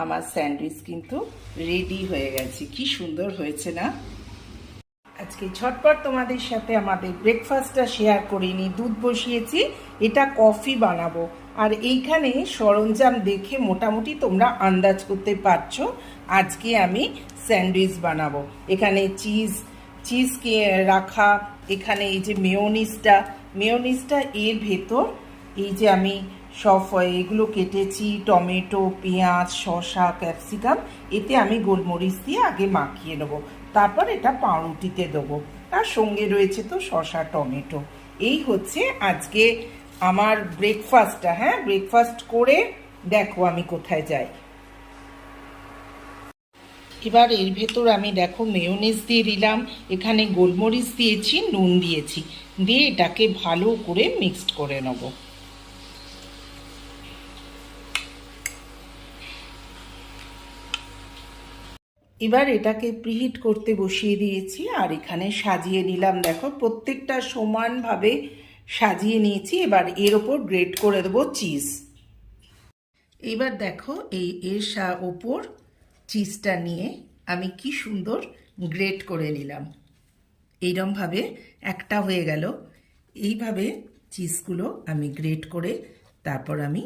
আমার স্যান্ডউইচ কিন্তু রেডি হয়ে গেছে। কি সুন্দর হয়েছে না? আজকে ঝটপট তোমাদের সাথে আমাদের ব্রেকফাস্টটা শেয়ার করিনি। দুধ বসিয়েছি, এটা কফি বানাবো। আর এইখানে সরঞ্জাম দেখে মোটামুটি তোমরা আন্দাজ করতে পারছো আজকে আমি স্যান্ডউইচ বানাবো। এখানে চিজ রাখা, এখানে এই যে মেয়োনিজটা এর ভেতর এই যে আমি সব এগুলো কেটেছি, টমেটো, পেঁয়াজ, শসা, ক্যাপসিকাম, এতে আমি গোলমরিচ দিয়ে আগে মাখিয়ে নেবো, তারপর এটা পাউরুটিতে দেবো। তার সঙ্গে রয়েছে তো শসা, টমেটো। এই হচ্ছে আজকে আমার ব্রেকফাস্টটা। হ্যাঁ, ব্রেকফাস্ট করে দেখো আমি কোথায় যাই। এবার এর ভেতর আমি দেখো মেয়োনিজ দিয়ে দিলাম, এখানে গোলমরিচ দিয়েছি, নুন দিয়েছি, দিয়ে এটাকে ভালো করে মিক্সড করে নেব। এবার এটাকে প্রিহিট করতে বসিয়ে দিয়েছি, আর এখানে সাজিয়ে নিলাম। দেখো প্রত্যেকটা সমানভাবে সাজিয়ে নিয়েছি। এবার এর ওপর গ্রেট করে দেবো চিজ। এবার দেখো এর ওপর চিজটা নিয়ে আমি কি সুন্দর গ্রেট করে নিলাম। এইরকমভাবে একটা হয়ে গেল। এইভাবে চিজগুলো আমি গ্রেট করে তারপর আমি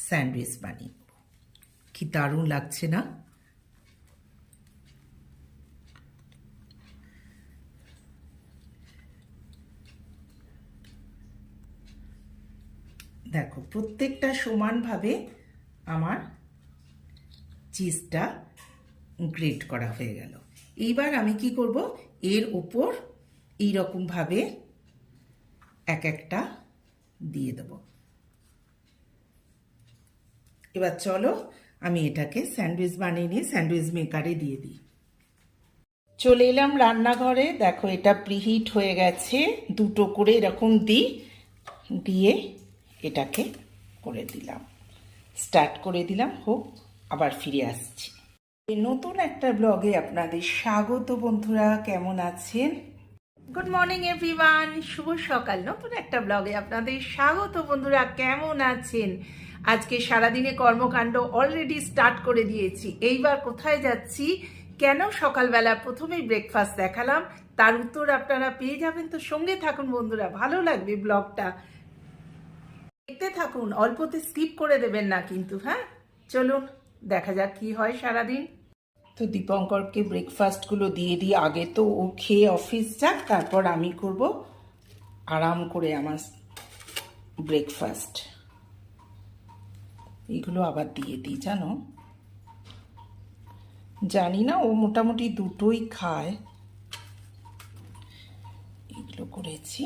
স্যান্ডউইচ বানিয়ে নেব। কি দারুণ লাগছে না? দেখো প্রত্যেকটা সমানভাবে আমার চিজটা গ্রেট করা হয়ে গেল। এইবার আমি কি করব, এর ওপর এইরকমভাবে এক একটা দিয়ে দেব। এবার চলো আমি এটাকে স্যান্ডউইচ বানিয়ে নিয়ে স্যান্ডউইচ মেকারে দিয়ে দিই। চলে এলাম রান্নাঘরে। দেখো এটা প্রিহিট হয়ে গেছে। দুটো করে এরকম দিয়ে এটাকে করে দিলাম, স্টার্ট করে দিলাম। হোক, আবার ফিরে আসছি। নতুন একটা ব্লগে আপনাদের স্বাগত। বন্ধুরা কেমন আছেন? গুড মর্নিং এভরিওয়ান, শুভ সকাল। নতুন একটা ব্লগে আপনাদের স্বাগত। বন্ধুরা কেমন আছেন? আজকে সারাদিনে কর্মকাণ্ড অলরেডি স্টার্ট করে দিয়েছি। এইবার কোথায় যাচ্ছি, কেন সকালবেলা প্রথমেই ব্রেকফাস্ট দেখালাম, তার উত্তর আপনারা পেয়ে যাবেন। তো সঙ্গে থাকুন বন্ধুরা, ভালো লাগবে ব্লগটা, দেখতে থাকুন, অল্পতে স্কিপ করে দেবেন না কিন্তু। হ্যাঁ, চলুন দেখা যাক কি হয় সারাদিন। তো দীপঙ্করকে ব্রেকফাস্টগুলো দিয়ে দিই আগে, তো ও খেয়ে অফিস যাক, তারপর আমি করব আরাম করে আমার ব্রেকফাস্ট। এগুলো আবার দিয়ে দিই, জানি না, ও মোটামুটি দুটোই খায়। এগুলো করেছি,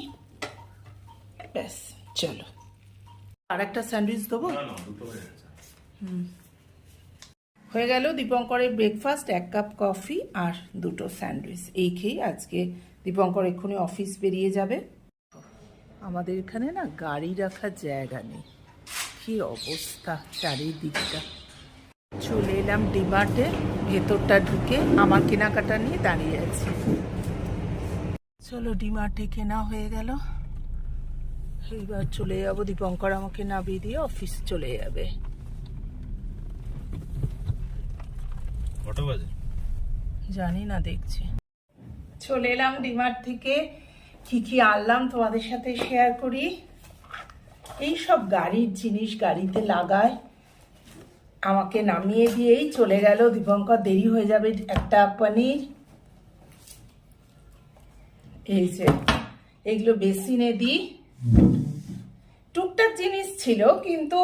ব্যাস। চলো আর একটা স্যান্ডউইচ দেবো। হয়ে গেল দীপঙ্করের ব্রেকফাস্ট। 1 কাপ কফি আর 2টো স্যান্ডউইচ। এই খেয়েই আজকে দীপঙ্কর এক্ষুনি অফিস বেরিয়ে যাবে। আমাদের এখানে না গাড়ি রাখার জায়গা নেই, কি অবস্থা চারিদিকটা। চলে এলাম ডিমার্টে, ভেতরটা ঢুকে আমার কেনাকাটা নিয়ে দাঁড়িয়ে আছি। চলো ডিমার্টে কেনা হয়ে গেল। এইবার চলে যাবো, দীপঙ্কর আমাকে নামিয়ে দিয়ে অফিস চলে যাবে। জানি না, দেখছি। চলে এলাম ডিমার্ট থেকে। কি কি আনলাম তোমাদের সাথে শেয়ার করি। এই সব গাড়ির জিনিস, গাড়িতে লাগায়। আমাকে নামিয়ে দিয়েই চলে গেল দীপঙ্কর, দেরি হয়ে যাবে। একটা পনির, এই যে এগুলো বেসিনে দিই। টুকটাক জিনিস ছিল, কিন্তু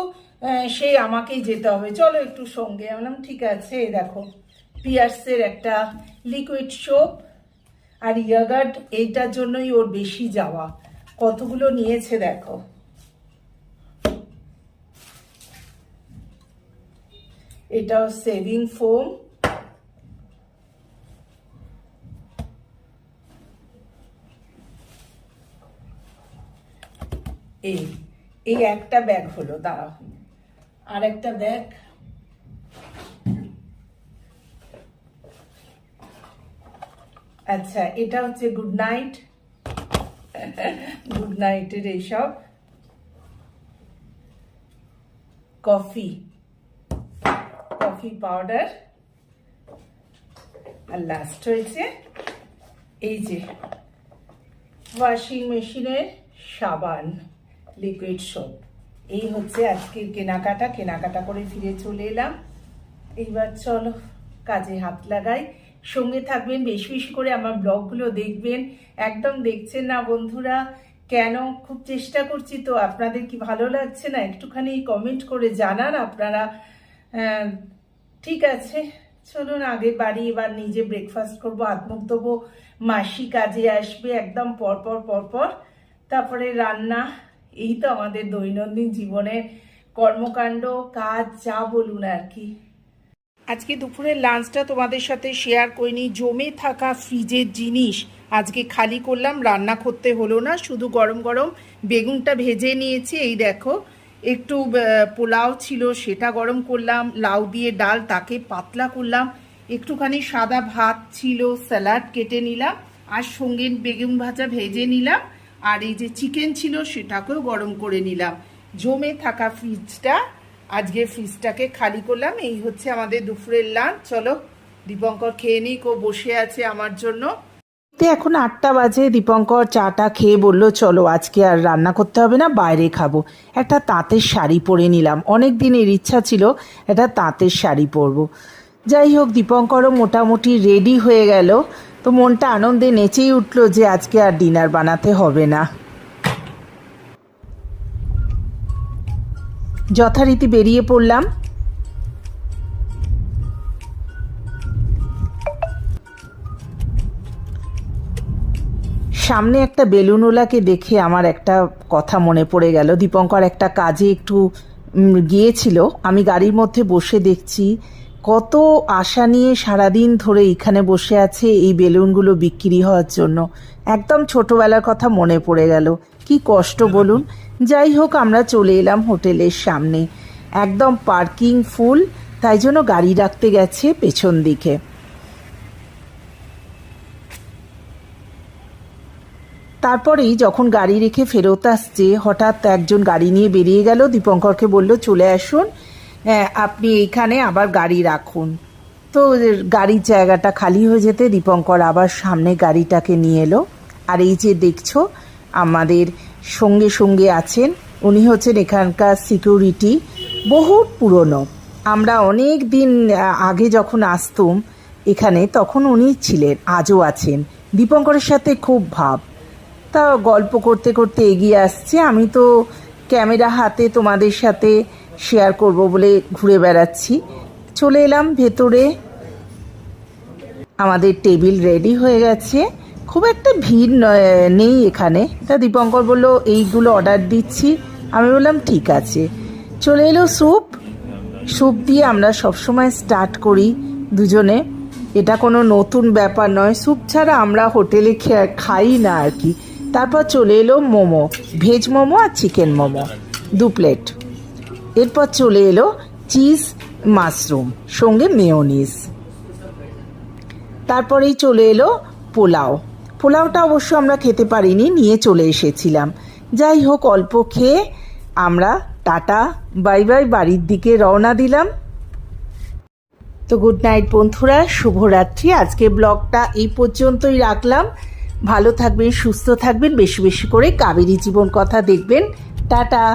সেই আমাকেই যেতে হবে, চলো একটু সঙ্গে। আমি বললাম ঠিক আছে। দেখো পিয়ার্সের একটা লিকুইড সোপ আর ইয়াগার্ট, এইটার জন্যই ওর বেশি যাওয়া। কতগুলো নিয়েছে দেখো। এটাও সেভিং ফোম। এই একটা ব্যাগ হলো, দাঁড়াও আর একটা ব্যাগ। আচ্ছা, এটা হচ্ছে গুড নাইটের এইসব কফি। কফি পাউডার, আর লাস্ট হয়েছে এই যে ওয়াশিং মেশিনের সাবান, লিকুইড সোপ। এই হচ্ছে আজকের কেনাকাটা করে ফিরে চলে এলাম। এইবার চলো কাজে হাত লাগাই। সঙ্গে থাকবেন, বেশি বেশি করে আমার ব্লগগুলো দেখবেন। একদম দেখছেন না বন্ধুরা কেন? খুব চেষ্টা করছি তো, আপনাদের কি ভালো লাগছে না একটুখানি কমেন্ট করে জানান আপনারা। ঠিক আছে, চলুন আগে বাড়ি। এবার নিজে ব্রেকফাস্ট করবো, হাত মুখ ধোবো, মাসি কাজে আসবে একদম পরপর, তারপরে রান্না। এই তো আমাদের দৈনন্দিন জীবনের কর্মকাণ্ড, কাজ যা বলুন আর কি। আজকে দুপুরের লাঞ্চটা তোমাদের সাথে শেয়ার করিনি। জমে থাকা ফ্রিজের জিনিস আজকে খালি করলাম, রান্না করতে হলো না, শুধু গরম গরম বেগুনটা ভেজে নিয়েছি। এই দেখো, একটু পোলাও ছিল সেটা গরম করলাম, লাউ দিয়ে ডাল তাকে পাতলা করলাম, একটুখানি সাদা ভাত ছিল, স্যালাড কেটে নিলাম, আর সঙ্গে বেগুন ভাজা ভেজে নিলাম, আর এই যে চিকেন ছিল সেটাকেও গরম করে নিলাম। জমে থাকা ফ্রিজটা আজকে ফ্রিজটাকে খালি করলাম। এই হচ্ছে আমাদের দুপুরের লাঞ্চ। চলো দীপঙ্কর খেয়ে নিক, ও বসে আছে আমার জন্য। এখন 8টা বাজে। দীপঙ্কর চাটা খেয়ে বলল চলো আজকে আর রান্না করতে হবে না, বাইরে খাবো। একটা তাঁতের শাড়ি পরে নিলাম, অনেক দিনের ইচ্ছা ছিল একটা তাঁতের শাড়ি পরবো। যাই হোক, দীপঙ্করও মোটামুটি রেডি হয়ে গেল, তো মনটা আনন্দে নেচেই উঠলো যে আজকে আর ডিনার বানাতে হবে না। যথারীতি বেরিয়ে পড়লাম। সামনে একটা বেলুনওয়ালাকে দেখে আমার একটা কথা মনে পড়ে গেল। দীপঙ্কর একটা কাজে একটু গিয়েছিল, আমি গাড়ির মধ্যে বসে দেখছি কত আশা নিয়ে সারাদিন ধরে এখানে বসে আছে এই বেলুনগুলো বিক্রি হওয়ার জন্য। একদম ছোটবেলার কথা মনে পড়ে গেল, কি কষ্ট বলুন। যাই হোক, আমরা চলে এলাম হোটেলের সামনে, একদম পার্কিং ফুল, তাই জন্য গাড়ি রাখতে গেছে পেছন দিকে। তারপরেই যখন গাড়ি রেখে ফেরত আসছে, হঠাৎ একজন গাড়ি নিয়ে বেরিয়ে গেল। দীপঙ্করকে বলল চলে আসুন, আপনি এইখানে আবার গাড়ি রাখুন। তো গাড়ির জায়গাটা খালি হয়ে যেতে দীপঙ্কর আবার সামনে গাড়িটাকে নিয়ে এলো। আর এই যে দেখছো আমাদের সঙ্গে আছেন, উনি হচ্ছেন এখানকার সিকিউরিটি, বহুত পুরনো। আমরা অনেক দিন আগে যখন আসতুম এখানে তখন উনি ছিলেন, আজও আছেন। দীপঙ্করের সাথে খুব ভাব, তা গল্প করতে করতে এগিয়ে আসছে। আমি তো ক্যামেরা হাতে তোমাদের সাথে শেয়ার করব বলে ঘুরে বেড়াচ্ছি। চলে এলাম ভেতরে, আমাদের টেবিল রেডি হয়ে গেছে, খুব একটা ভিড় নেই এখানে। তা দীপঙ্কর বলল এইগুলো অর্ডার দিচ্ছি, আমি বললাম ঠিক আছে। চলে এলো স্যুপ দিয়ে আমরা সবসময় স্টার্ট করি দুজনে, এটা কোনো নতুন ব্যাপার নয়, স্যুপ ছাড়া আমরা হোটেলে খাই না আর কি। তারপর চলে এলো মোমো, ভেজ মোমো আর চিকেন মোমো 2 প্লেট। এরপর চলে এলো চিজ মাশরুম সঙ্গে মেয়োনিজ। তারপরেই চলে এলো পোলাওটা অবশ্য আমরা খেতে পারিনি, নিয়ে চলে এসেছিলাম। যাই হোক, অল্প খেয়ে আমরা টাটা বাই বাই বাড়ির দিকে রওনা দিলাম। তো গুড নাইট বন্ধুরা, শুভরাত্রি। আজকে ব্লগটা এই পর্যন্তই রাখলাম। ভালো থাকবেন, সুস্থ থাকবেন, বেশি বেশি করে কাবেরী জীবন কথা দেখবেন। টাটা।